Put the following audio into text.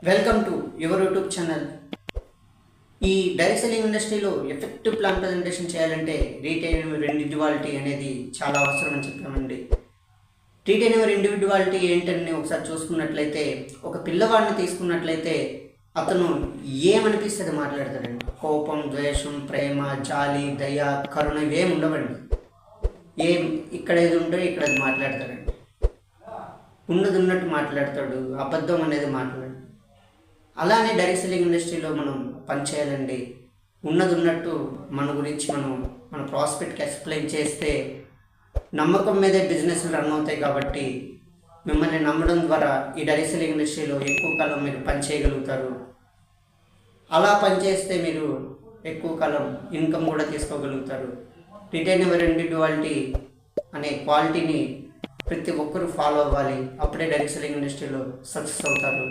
Welcome to your YouTube channel. ఈ direct selling ఇండస్ట్రీలో effective plan presentation చేయాలంటే retainer individuality అనేది చాలా అవసరం అని చెప్పామండి. రీటైనర్ ఇండివిడ్యువాలిటీ ఏంటని ఒకసారి చూసుకున్నట్లయితే, ఒక పిల్లవాడిని తీసుకున్నట్లయితే అతను ఏమనిపిస్తుంది మాట్లాడతాడండి. కోపం, ద్వేషం, ప్రేమ, జాలి, దయ, కరుణ ఇవేమి ఉండవండి. ఇక్కడ ఏది ఉంటే ఇక్కడ అది మాట్లాడతాడండి. ఉన్నది ఉన్నట్టు మాట్లాడతాడు, అబద్ధం అనేది మాట్లాడు. అలానే డైరెక్ట్ సెల్లింగ్ ఇండస్ట్రీలో మనం పనిచేయాలండి. ఉన్నది ఉన్నట్టు మన గురించి మన ప్రాస్పెక్ట్కి ఎక్స్ప్లెయిన్ చేస్తే నమ్మకం మీదే బిజినెస్ రన్ అవుతాయి. కాబట్టి మిమ్మల్ని నమ్మడం ద్వారా ఈ డైరెక్ట్ సెల్లింగ్ ఇండస్ట్రీలో ఎక్కువ కాలం మీరు పనిచేయగలుగుతారు. అలా పనిచేస్తే మీరు ఎక్కువ కాలం ఇన్కమ్ కూడా తీసుకోగలుగుతారు. రిటైనర్ ఇండివిడ్యువాలిటీ అనే క్వాలిటీని ప్రతి ఒక్కరూ ఫాలో అవ్వాలి. అప్పుడే డైరెక్ట్ సెల్లింగ్ ఇండస్ట్రీలో సక్సెస్ అవుతారు.